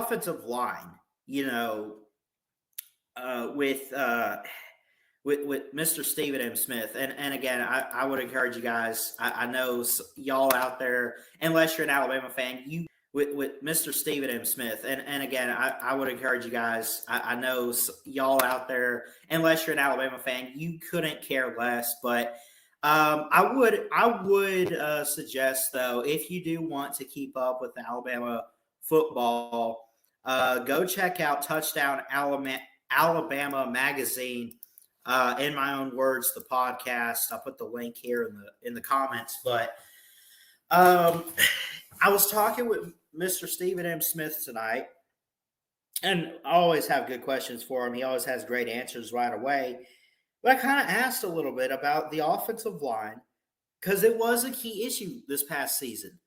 offensive line, you know, with with Mr. Stephen M. Smith. And again, I would encourage you guys. I know y'all out there, unless you're an Alabama fan, you with Mr. Stephen M. Smith. And again, I would encourage you guys. I know y'all out there, unless you're an Alabama fan, you couldn't care less. But I would suggest, though, if you do want to keep up with Alabama football, go check out Touchdown Alabama magazine. In my own words, the podcast. I'll put the link here in the comments. But I was talking with Mr. Stephen M. Smith tonight, and I always have good questions for him. He always has great answers right away. But I kind of asked a little bit about the offensive line because it was a key issue this past season.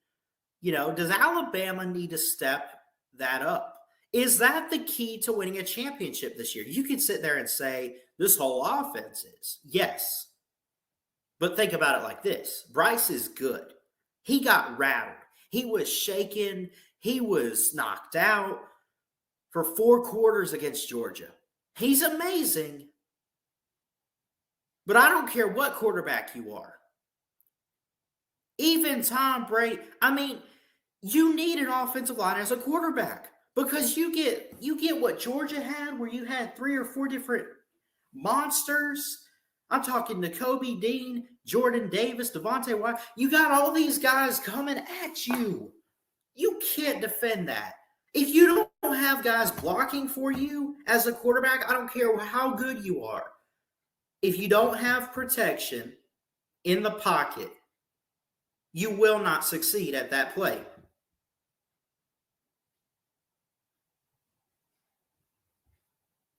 You know, does Alabama need to step that up? Is that the key to winning a championship this year? You could sit there and say this whole offense is. Yes. But think about it like this. Bryce is good. He got rattled. He was shaken. He was knocked out for 4 quarters against Georgia. He's amazing. But I don't care what quarterback you are. Even Tom Brady. I mean, you need an offensive line as a quarterback because you get what Georgia had, where you had 3 or 4 different monsters. I'm talking Nakobe Dean, Jordan Davis, Devontae White. You got all these guys coming at you. You can't defend that. If you don't have guys blocking for you as a quarterback, I don't care how good you are. If you don't have protection in the pocket, you will not succeed at that play.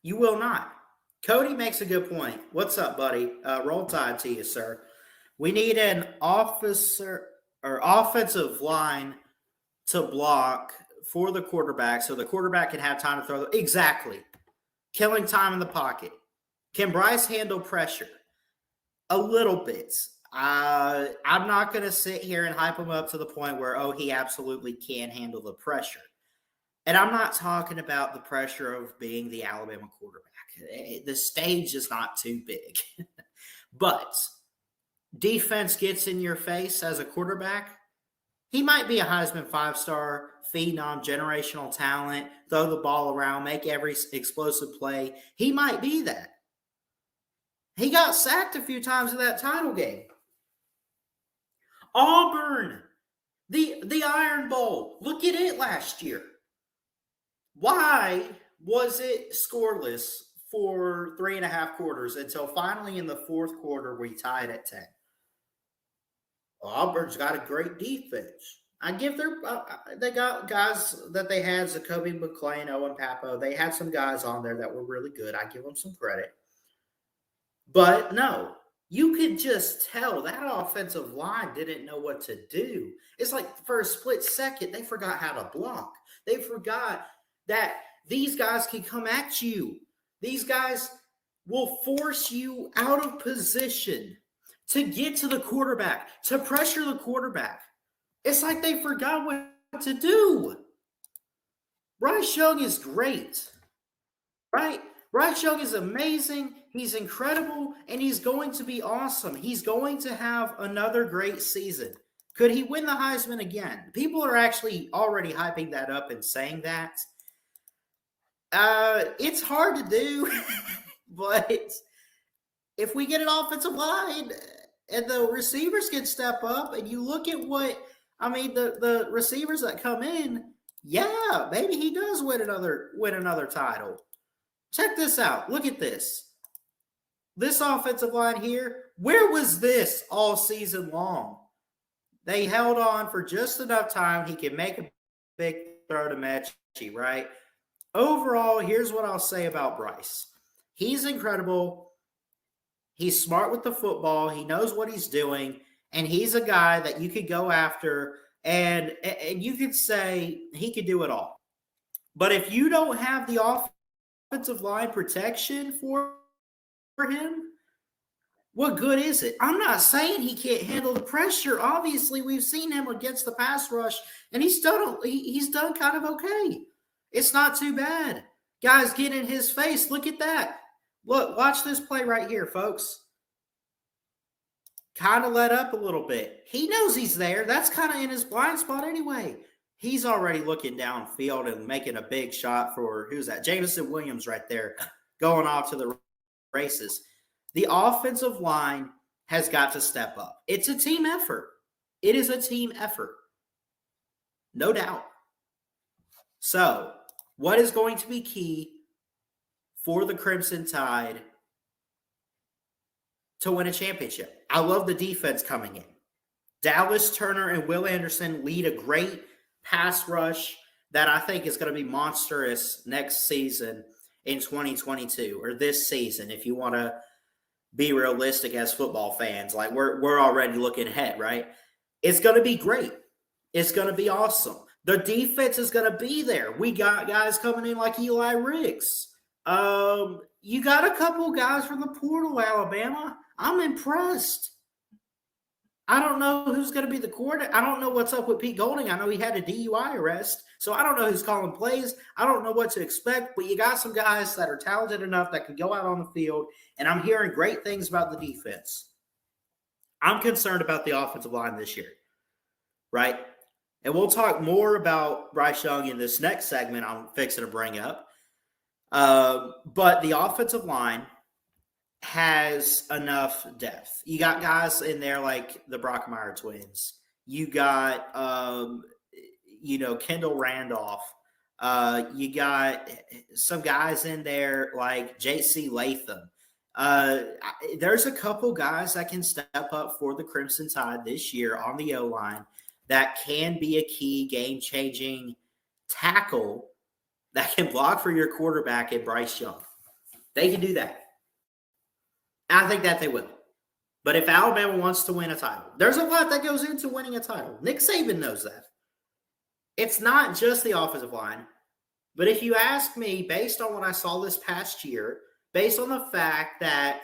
You will not. Cody makes a good point. What's up, buddy? Roll Tide to you, sir. We need an offensive line to block for the quarterback so the quarterback can have time to throw. Exactly. Killing time in the pocket. Can Bryce handle pressure? A little bit. I'm not going to sit here and hype him up to the point where, he absolutely can handle the pressure. And I'm not talking about the pressure of being the Alabama quarterback. The stage is not too big. But defense gets in your face as a quarterback. He might be a Heisman 5-star, phenom, generational talent, throw the ball around, make every explosive play. He might be that. He got sacked a few times in that title game. Auburn, the Iron Bowl. Look at it last year. Why was it scoreless for 3.5 quarters until finally in the 4th quarter we tied at 10? Auburn's got a great defense. I give they got guys that they had, Zakoby McClain, Owen Papo. They had some guys on there that were really good. I give them some credit. But no, you could just tell that offensive line didn't know what to do. It's like for a split second, they forgot how to block. They forgot that these guys can come at you. These guys will force you out of position to get to the quarterback, to pressure the quarterback. It's like they forgot what to do. Bryce Young is great, right? Bryce Young is amazing. He's incredible, and he's going to be awesome. He's going to have another great season. Could he win the Heisman again? People are actually already hyping that up and saying that. It's hard to do, but if we get an offensive line and the receivers can step up, and you look at the receivers that come in, yeah, maybe he does win another title. Check this out. Look at this. This offensive line here, where was this all season long? They held on for just enough time. He can make a big throw to Mechie, right? Overall, here's what I'll say about Bryce. He's incredible. He's smart with the football. He knows what he's doing. And he's a guy that you could go after and you could say he could do it all. But if you don't have the offensive line protection for him, what good is it? I'm not saying he can't handle the pressure. Obviously, we've seen him against the pass rush, and he's done kind of okay. It's not too bad. Guys, get in his face. Look at that. Look, watch this play right here, folks. Kind of let up a little bit. He knows he's there. That's kind of in his blind spot anyway. He's already looking downfield and making a big shot for, who's that? Jameson Williams right there, going off to the races. The offensive line has got to step up. It's a team effort. It is a team effort. No doubt. So, what is going to be key for the Crimson Tide to win a championship? I love the defense coming in. Dallas Turner and Will Anderson lead a great pass rush that I think is going to be monstrous next season in 2022, or this season, if you want to be realistic as football fans. Like, we're already looking ahead, right? It's going to be great. It's going to be awesome. The defense is going to be there. We got guys coming in like Eli Ricks. You got a couple guys from the portal, Alabama. I'm impressed. I don't know who's going to be the coordinator. I don't know what's up with Pete Golding. I know he had a DUI arrest, so I don't know who's calling plays. I don't know what to expect, but you got some guys that are talented enough that can go out on the field, and I'm hearing great things about the defense. I'm concerned about the offensive line this year, right? And we'll talk more about Bryce Young in this next segment I'm fixing to bring up. But the offensive line has enough depth. You got guys in there like the Brockmeyer twins. You got, Kendall Randolph. You got some guys in there like J.C. Latham. There's a couple guys that can step up for the Crimson Tide this year on the O-line that can be a key game-changing tackle that can block for your quarterback in Bryce Young. They can do that. I think that they will. But if Alabama wants to win a title, there's a lot that goes into winning a title. Nick Saban knows that. It's not just the offensive line. But if you ask me, based on what I saw this past year, based on the fact that,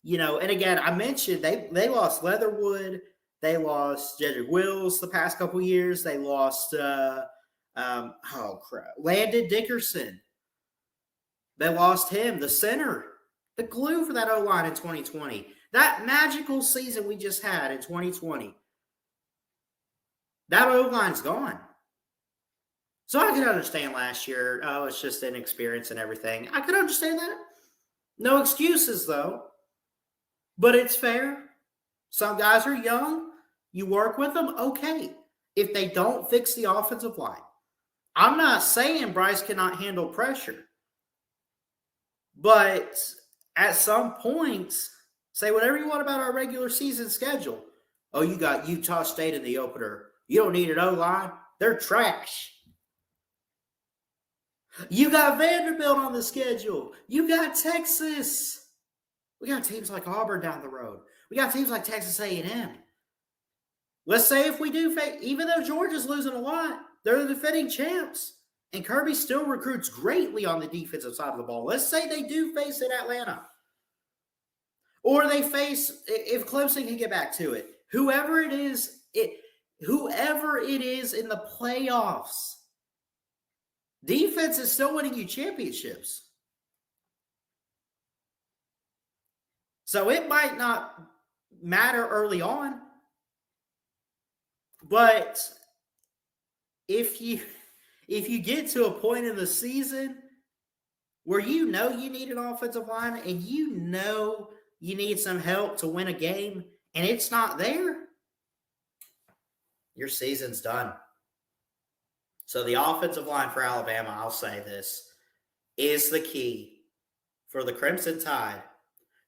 and again, I mentioned they lost Leatherwood. They lost Jedrick Wills the past couple years. They lost, Landon Dickerson. They lost him, the center. The glue for that O-line in 2020. That magical season we just had in 2020. That O-line's gone. So I could understand last year, it's just inexperience and everything. I could understand that. No excuses, though. But it's fair. Some guys are young. You work with them, okay. If they don't fix the offensive line. I'm not saying Bryce cannot handle pressure. But at some points, say whatever you want about our regular season schedule. Oh, you got Utah State in the opener. You don't need an O-line. They're trash. You got Vanderbilt on the schedule. You got Texas. We got teams like Auburn down the road. We got teams like Texas A&M. Let's say if we do, even though Georgia's losing a lot, they're the defending champs. And Kirby still recruits greatly on the defensive side of the ball. Let's say they do face it Atlanta. Or they face, if Clemson can get back to it, whoever it is in the playoffs, defense is still winning you championships. So it might not matter early on, but if you get to a point in the season where you need an offensive line and you need some help to win a game and it's not there, your season's done. So the offensive line for Alabama, I'll say this, is the key for the Crimson Tide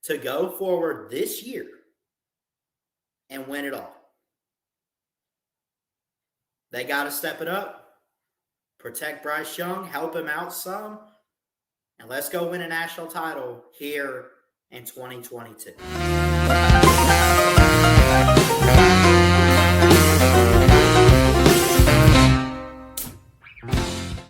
to go forward this year and win it all. They got to step it up, protect Bryce Young, help him out some, and let's go win a national title here in 2022.